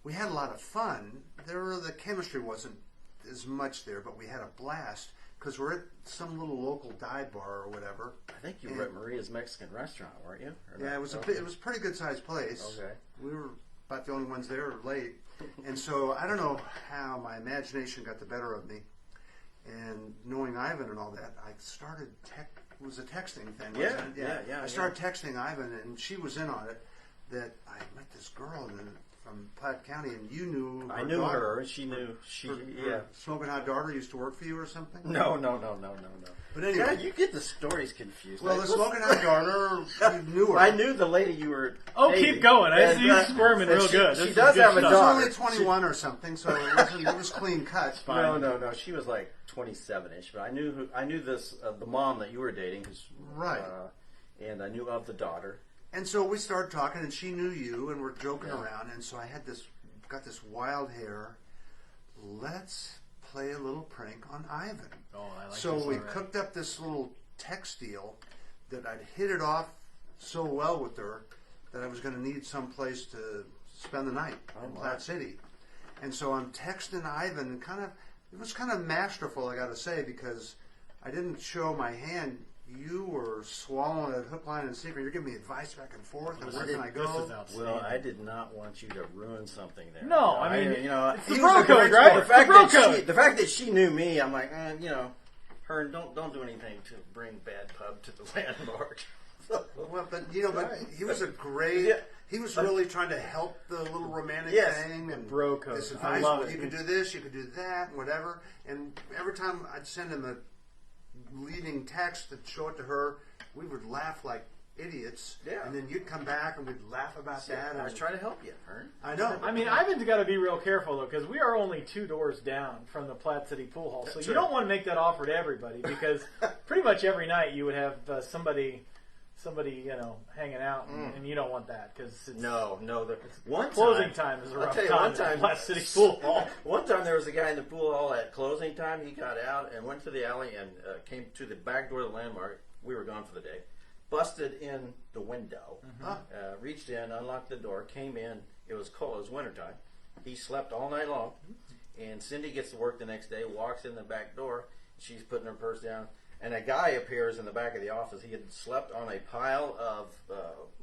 we had a lot of fun. The chemistry wasn't as much there, but we had a blast because we're at some little local dive bar or whatever. I think you were at Maria's Mexican restaurant, weren't you? Yeah, it was a pretty good sized place. Okay. We were about the only ones there late, and so I don't know how my imagination got the better of me. And knowing Ivan and all that, I started it was a texting thing, wasn't it? Yeah. I started texting Ivan, and she was in on it. That I met this girl from Platte County, and you knew her. I knew her, and she knew her smoking hot daughter used to work for you or something. No. But anyway, God, you get the stories confused. Well, the smoking hot daughter, you knew her. I knew the lady you were. Oh, dating. keep going. I see you squirming real good. She does have a She was daughter. only 21 or something, so it was clean cut. No. She was like 27-ish, but I knew this the mom that you were dating, right? And I knew of the daughter. And so we started talking, and she knew you, and we're joking around. And so I got this wild hair. Let's play a little prank on Ivan. Oh, I like so this we already. cooked up this little text deal that I'd hit it off so well with her that I was going to need some place to spend the night in Platte City. And so I'm texting Ivan, and it was kind of masterful, I got to say, because I didn't show my hand. You were swallowing it hook, line, and sinker. You're giving me advice back and forth, and where can I go? Well, I did not want you to ruin something there. No, I mean, it's the he bro was a code, great right? sport. The fact that she knew me, I'm like, Hearne, don't do anything to bring bad pub to the landmark. Well, but he was a great. He was really trying to help the little romantic thing and bro code. this I advice. love Well, it. you could do this, you could do that, and whatever. And every time I'd send him a leading text to show it to her, we would laugh like idiots. Yeah. And then you'd come back and we'd laugh about that. I was trying to help you, Hearne. I know. I mean, Ivan's got to be real careful though, because we are only 2 doors down from the Platte City Pool Hall. So you don't want to make that offer to everybody, because pretty much every night you would have somebody hanging out, and you don't want that, because No. One closing time is a rough time. One time, at Platte City Pool Hall. One time there was a guy in the pool hall at closing time. He got out and went to the alley and came to the back door of the landmark. We were gone for the day. Busted in the window, reached in, unlocked the door, came in. It was cold. It was wintertime. He slept all night long. And Cindy gets to work the next day, walks in the back door. She's putting her purse down. And a guy appears in the back of the office. He had slept on a pile of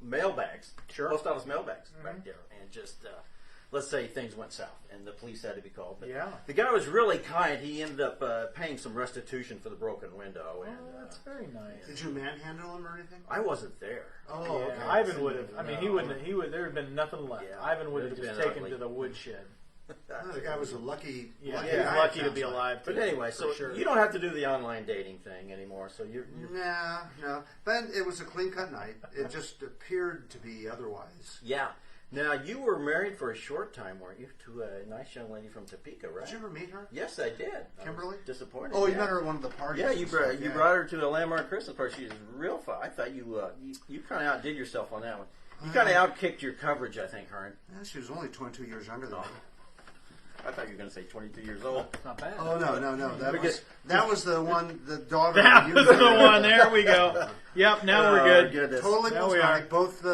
mailbags, post office mailbags back there. And just, let's say things went south and the police had to be called. But the guy was really kind. He ended up paying some restitution for the broken window. And, That's very nice. Did you manhandle him or anything? I wasn't there. Oh, Yeah, okay. Ivan would have. I mean, he wouldn't. He would. There would have been nothing left. Yeah, Ivan would have it would've just been taken ugly. to the woodshed. The guy was a lucky. Yeah, lucky he was guy, lucky it to be sounds like. alive. But too, anyway, for so sure. you don't have to do the online dating thing anymore. So you're No. But it was a clean-cut night. It just appeared to be otherwise. yeah. Now you were married for a short time, weren't you, to a nice young lady from Topeka, right? Did you ever meet her? Yes, I did. I Kimberly? was disappointed. Oh, you yeah. met her at one of the parties. Yeah, you and stuff, brought her to the Landmark Christmas party. She was real fun. I thought you kind of outdid yourself on that one. You kind of outkicked your coverage, I think, Hearne. Yeah, she was only 22 years younger than me. I thought you were going to say 22 years old. Not bad. Oh no! Because- That was the one. The daughter. That you was met. the one. There we go. Yep. Now we're good. Goodness. Totally There we platonic. Both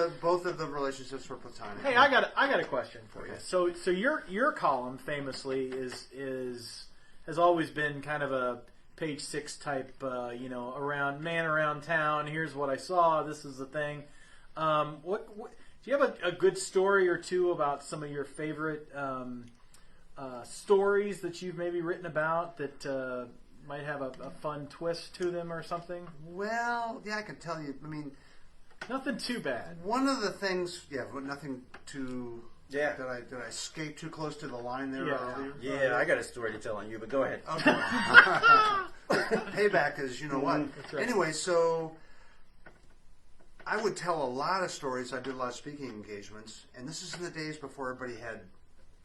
of the relationships were platonic. Hey, I got a question for you. So your column famously has always been kind of a page 6 type. Around town. Here's what I saw. This is the thing. What do you have a good story or two about some of your favorite stories that you've maybe written about that might have a fun twist to them or something? Well, yeah, I can tell you. I mean, Nothing too bad. one of the things, but nothing too. Yeah. Did I skate too close to the line there Yeah. earlier? Yeah, I got a story to tell on you, but go ahead. Okay. Payback is, you know what. That's right. Anyway, so I would tell a lot of stories. I did a lot of speaking engagements, and this is in the days before everybody had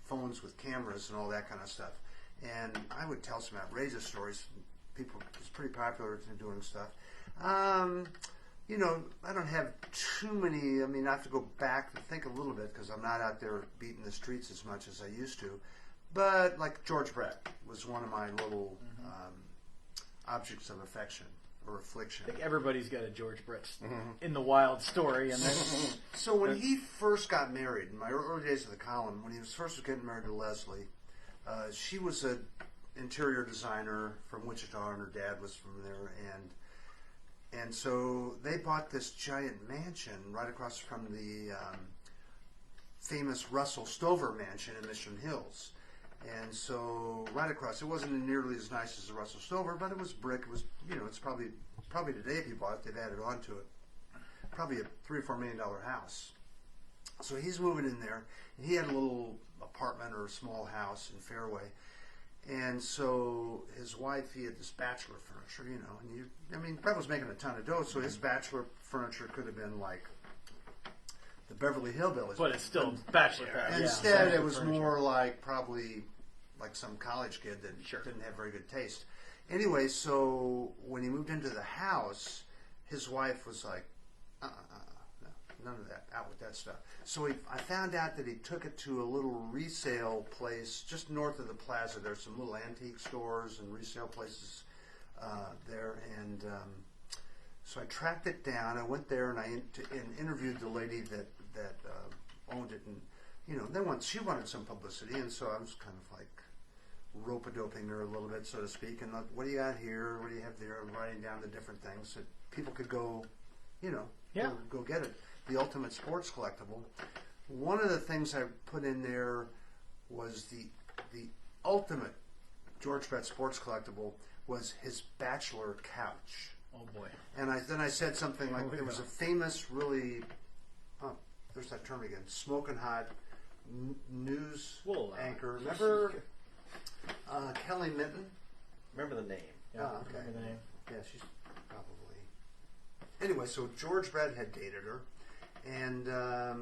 phones with cameras and all that kind of stuff. And I would tell some outrageous stories. People, it's pretty popular in doing stuff. You know, I don't have too many. I mean, I have to go back and think a little bit because I'm not out there beating the streets as much as I used to. But like George Brett was one of my little objects of affection or affliction. I think everybody's got a George Brett in the wild story, and then So when he first got married, in my early days of the column, when he was first getting married to Leslie, she was an interior designer from Wichita, and her dad was from there, and so they bought this giant mansion right across from the famous Russell Stover mansion in Mission Hills. And so right across, it wasn't nearly as nice as the Russell Stover, but it was brick. It was, you know, it's probably today if you bought it, they've added on to it. Probably a $3 or $4 million house. So he's moving in there, and he had a little apartment or a small house in Fairway. And so his wife, he had this bachelor furniture, you know, and Brett was making a ton of dough, so his bachelor furniture could have been like the Beverly Hillbillies. but it's still bachelor pad. Yeah, Instead, bachelor it was furniture. more like probably like some college kid that didn't have very good taste. Anyway, so when he moved into the house, his wife was like, no, none of that, out with that stuff. So I found out that he took it to a little resale place just north of the plaza. There's some little antique stores and resale places there, and so I tracked it down. I went there and I interviewed the lady that owned it, and you know, she wanted some publicity, and so I was kind of like rope-a-doping her a little bit, so to speak. And like, what do you got here? What do you have there? I'm writing down the different things that people could go, you know, go get it. The ultimate sports collectible. One of the things I put in there was the ultimate George Brett sports collectible was his bachelor couch. Oh boy! And then I said something like there was a famous, really, there's that term again, smoking hot news anchor. Remember Kelly Minton? Remember the name. Yeah, okay. remember the name. Yeah, she's probably. Anyway, so George Brett had dated her, and a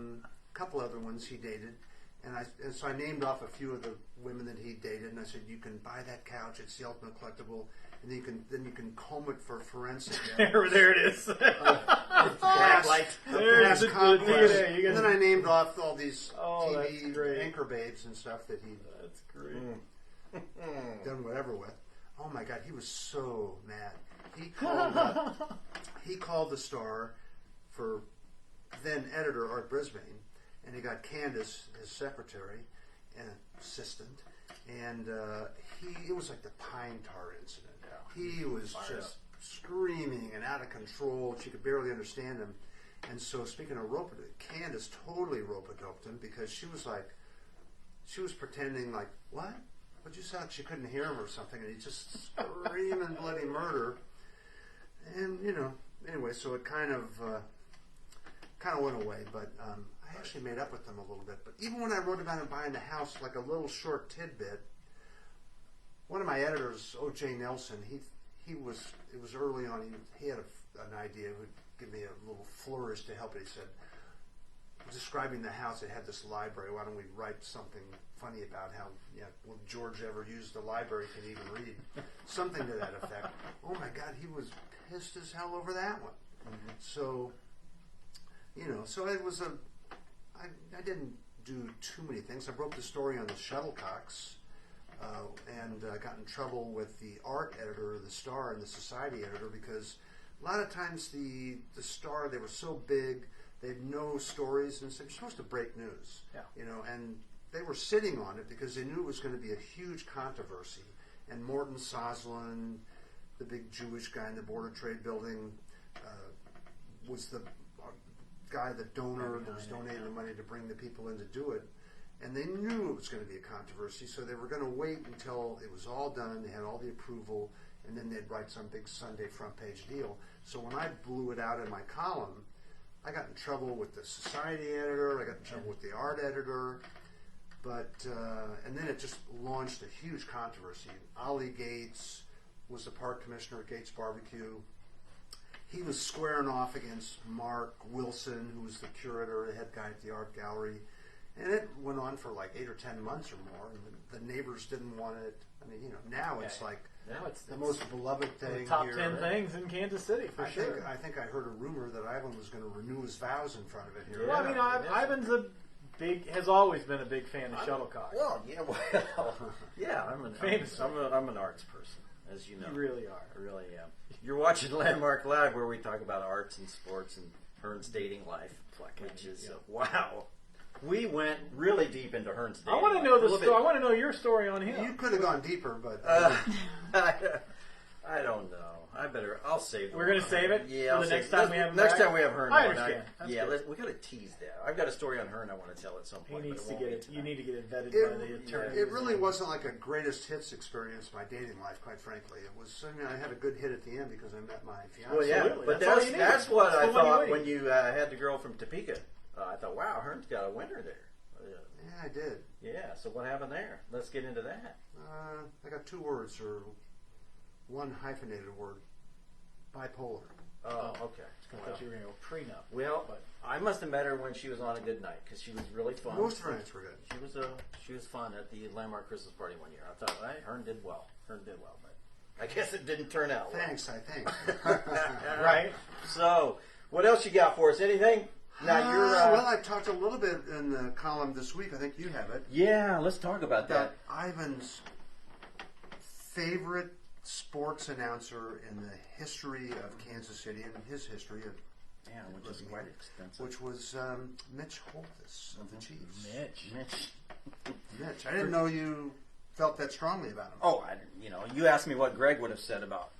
couple other ones he dated, and so I named off a few of the women that he dated, and I said, you can buy that couch; it's the ultimate collectible, and then you can comb it for forensic. There it is. Blacklight. There's the conquest. DNA. And then I named off all these Oh, that's TV great. anchor babes and stuff that he That's great. done whatever with. Oh my God, he was so mad. He called the Star for then editor Art Brisbane, and he got Candace, his secretary and assistant, and it was like the pine tar incident. He was just screaming and out of control. She could barely understand him. And so, speaking of rope, Candace totally rope-a-doped him because she was pretending like, what? What'd you say? She couldn't hear him or something, and he's just screaming bloody murder. And, you know, anyway, so it kind of went away, but I actually made up with them a little bit. But even when I wrote about him buying the house, like a little short tidbit, one of my editors, O.J. Nelson, it was early on, he had an idea, would give me a little flourish to help it. He said, describing the house, it had this library, why don't we write something funny about how, will George ever use the library, can he even read? Something to that effect. Oh my God, he was pissed as hell over that one. Mm-hmm. So, so it was I didn't do too many things. I wrote the story on the shuttlecocks, and got in trouble with the art editor of the Star and the society editor because a lot of times the Star, they were so big, they had no stories, and so you're supposed to break news, and they were sitting on it because they knew it was going to be a huge controversy. And Morton Soslin, the big Jewish guy in the Board of Trade building, was the guy, the donor that was donating the money to bring the people in to do it. And they knew it was going to be a controversy, so they were going to wait until it was all done, they had all the approval, and then they'd write some big Sunday front page deal. So when I blew it out in my column, I got in trouble with the society editor, I got in trouble with the art editor, but and then it just launched a huge controversy. Ollie Gates was the park commissioner at Gates Barbecue. He was squaring off against Mark Wilson, who was the curator, the head guy at the art gallery. And it went on for like 8 or 10 months or more. And the neighbors didn't want it. I mean, now it's like the most beloved thing. The top here. 10 things in Kansas City for sure. I think I heard a rumor that Ivan was going to renew his vows in front of it here. Well, I mean, Ivan's has always been a big fan of shuttlecock. Well, yeah, I'm an arts person, as you know. You really are. I really am. You're watching Landmark Live, where we talk about arts and sports and Hearne's dating life, which is wow. We went really deep into Hearne's dating. I want to know the story. I want to know your story on him. You could have gone deeper, but I don't know. I'll save it. We're going to save it for the next time we have him next back? time we have Hearne. I understand. We got to tease that. I've got a story on Hearne I want to tell at some point. He needs but to it get won't it. be You need to get it vetted by the attorney. it really wasn't like a greatest hits experience, my dating life, quite frankly. It was, I had a good hit at the end because I met my fiance. Well, yeah, Absolutely. but That's all you need. that's what That's I the one you thought need. when you had the girl from Topeka. I thought, wow, Hearne's got a winner there. Yeah, I did. Yeah, so what happened there? Let's get into that. I got 2 words, or one hyphenated word. Bipolar. Oh, okay. I thought you were going to go prenup. Well, but I must have met her when she was on a good night because she was really fun. Most of her nights were good. She was fun at the Landmark Christmas party one year. I thought, Hearne did well. But I guess it didn't turn out well. Thanks, I think. right. So, what else you got for us? Anything? Now you're. Well, I talked a little bit in the column this week. I think you have it. Yeah, let's talk about that. Ivan's favorite sports announcer in the history of Kansas City and his history of Which is quite expensive. which was Mitch Holthus of the Chiefs. Mitch. I didn't know you felt that strongly about him. Oh, you asked me what Greg would have said about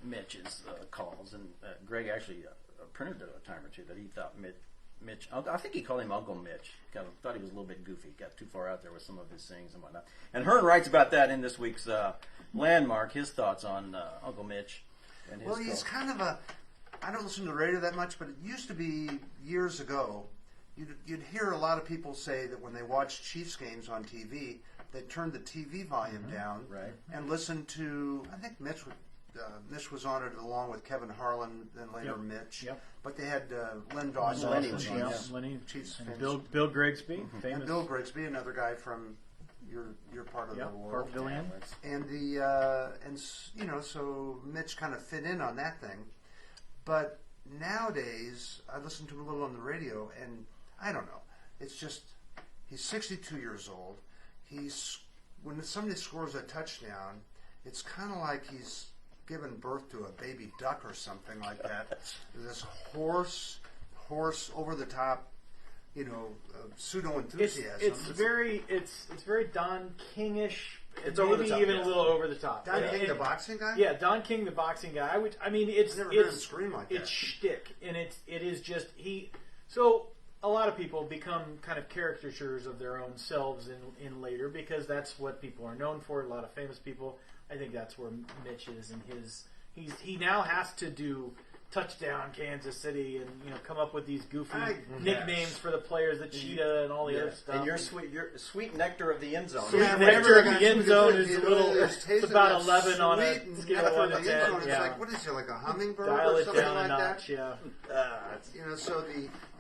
Mitch's calls, and Greg actually printed it a time or two that he thought Mitch, I think he called him Uncle Mitch. Kind of thought he was a little bit goofy. Got too far out there with some of his sayings and whatnot. And Hearne writes about that in this week's Landmark. His thoughts on Uncle Mitch and his. Well, he's kind of I don't listen to the radio that much, but it used to be years ago. You'd hear a lot of people say that when they watched Chiefs games on TV, they'd turn the TV volume down and listen to. I think Mitch was on it along with Kevin Harlan, then later Mitch. Yep. But they had Len Dawson, Lenny the was Chiefs, on, Chiefs and famous. Bill Grigsby, famous. And Bill Grigsby, another guy from your part of the world. Parkvillian. And so Mitch kind of fit in on that thing. But nowadays, I listen to him a little on the radio, and I don't know. It's just he's 62 years old. When somebody scores a touchdown, it's kind of like he's given birth to a baby duck or something like that. This hoarse, over the top, pseudo enthusiasm. It's very Don Kingish. It's maybe over the top, even yes. a little over the top. Don King, the boxing guy. Yeah, Don King, the boxing guy. It's I've never heard him scream like that. It's shtick, and it is just he. So a lot of people become kind of caricatures of their own selves in later because that's what people are known for. A lot of famous people. I think that's where Mitch is in his. He now has to do touchdown Kansas City and come up with these goofy nicknames for the players, the cheetah and all the other stuff. And your sweet nectar of the end zone. Sweet Yeah, nectar of whenever the end zone is a little. it's It's about 11 on a scale of 1 to 10. It's Yeah. like, what is it, like a hummingbird Dial or it something down like a notch. that? Yeah. So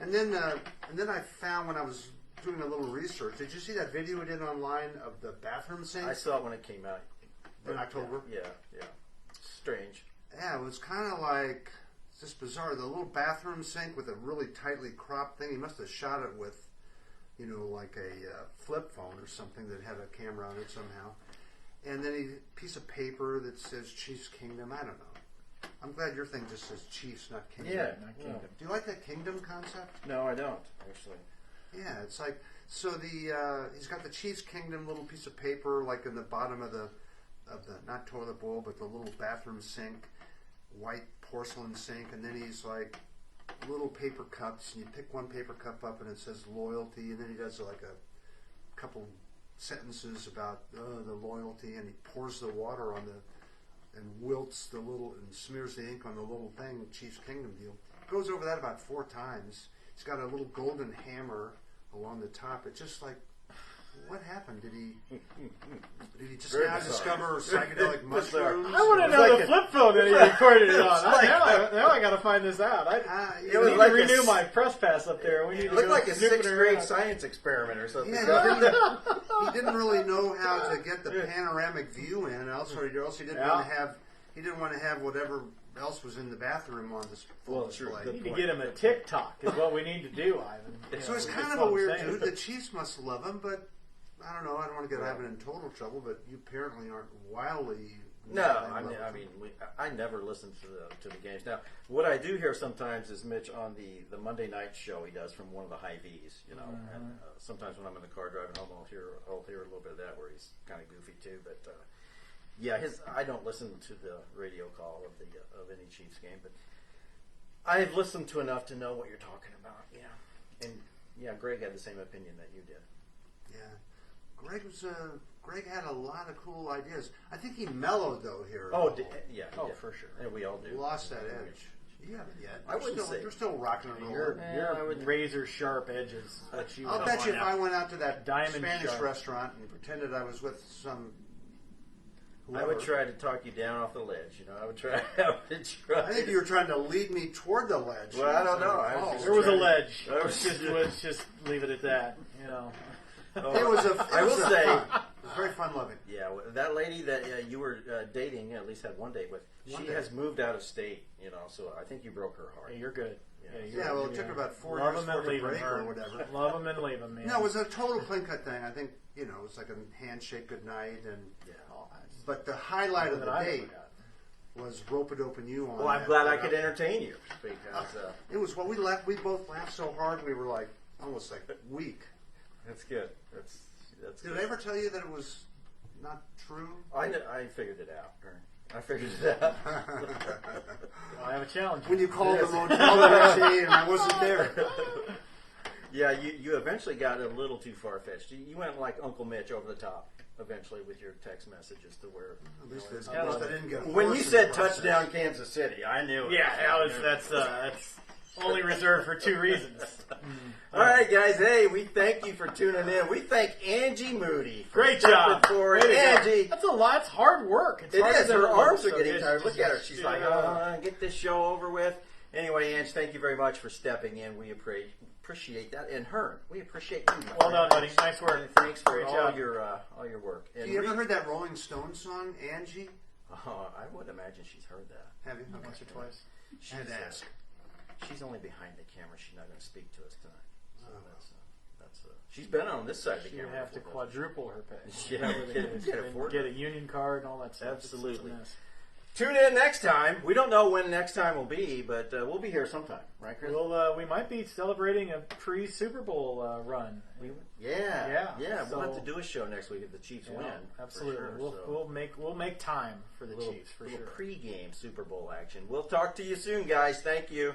and then I found when I was doing a little research. Did you see that video we did online of the bathroom sink? I saw it when it came out. In October? Yeah. Strange. Yeah, it was kind of like just bizarre. The little bathroom sink with a really tightly cropped thing. He must have shot it with, like a flip phone or something that had a camera on it somehow. And then a piece of paper that says Chiefs Kingdom. I don't know. I'm glad your thing just says Chiefs, not Kingdom. Yeah, not Kingdom. Do you like that Kingdom concept? No, I don't actually. Yeah, it's like he's got the Chiefs Kingdom little piece of paper like in the bottom of the not toilet bowl but the little bathroom sink, white porcelain sink, and then he's like little paper cups, and you pick one paper cup up and it says loyalty, and then he does like a couple sentences about the loyalty, and he pours the water on and wilts the little and smears the ink on the little thing, Chiefs Kingdom deal. Goes over that about 4 times. He's got a little golden hammer along the top. It's just like, what happened? Did he just now discover psychedelic mushrooms? I want to know the flip phone that he recorded it on. Now I got to find this out. I need to renew my press pass up there. We need It looked like a 6th grade science experiment or something. Yeah, he didn't really know how to get the panoramic view in. Also, he didn't want to have whatever else was in the bathroom on this full display. We need to get him a TikTok is what we need to do, Ivan. So he's kind of a weird dude. The Chiefs must love him, but I don't know. I don't want to get Ivan in total trouble, but you apparently aren't wildly. No, I never listen to the games. Now, what I do hear sometimes is Mitch on the Monday night show he does from one of the high V's, and sometimes when I'm in the car driving home, I'll hear a little bit of that where he's kind of goofy too. But I don't listen to the radio call of any Chiefs game, but I've listened to enough to know what you're talking about. Yeah, and Greg had the same opinion that you did. Yeah, Greg had a lot of cool ideas. I think he mellowed though here. For sure. And we all do. Lost that edge. You haven't yet. I wouldn't say you're still rocking and rolling. Your razor sharp edges. I'll bet you if I went out to that Diamond Spanish sharp restaurant and pretended I was with some. I would try to talk you down off the ledge. I would try. I think you were trying to lead me toward the ledge. Well, I don't know. There was a ledge. Let's just leave it at that. It was I will say, it was very fun loving. Yeah, that lady that you were dating, at least had one date with, she has moved out of state. So I think you broke her heart. Hey, you're good. Yeah, well, it took her about 4 Love years him and for it leave to break him, or whatever. Love him and leave him, man. No, it was a total clean cut thing. I think it was like a handshake goodnight, and but the highlight of the date was rope-a-dope and you on. Well, I'm glad I could entertain you because it was what we left. We both laughed so hard we were like almost like weak. That's good. That's Did I ever tell you that it was not true? I figured it out. I figured it out. I have a challenge. When you called the motel and I wasn't there. Yeah, you eventually got a little too far-fetched. You went like Uncle Mitch over the top eventually with your text messages to where... At least I didn't get when you said touchdown Kansas City, I knew it. Yeah, that's only reserved for 2 reasons. All right, guys. Hey, we thank you for tuning in. We thank Angie Moody. Great job. Angie. That's a lot. It's hard work. It is. Her arms are getting tired. Look at her. She's like, get this show over with. Anyway, Angie, thank you very much for stepping in. We appreciate that. And Hearne, we appreciate you. Well done, buddy. Nice work. And thanks for all your work. And you ever heard that Rolling Stones song, Angie? I would imagine she's heard that. Have you? Once or twice. I had to ask. She's only behind the camera. She's not going to speak to us tonight. So that's she's been on this side of the camera. She'd have to quadruple her pay. Yeah, get a union card and all that stuff. Absolutely. Tune in next time. We don't know when next time will be, but we'll be here sometime, right, Chris? We might be celebrating a pre-Super Bowl run. Yeah. We'll have to do a show next week if the Chiefs win. Absolutely. Sure, we'll make time for the Chiefs for sure. Pre-game Super Bowl action. We'll talk to you soon, guys. Thank you.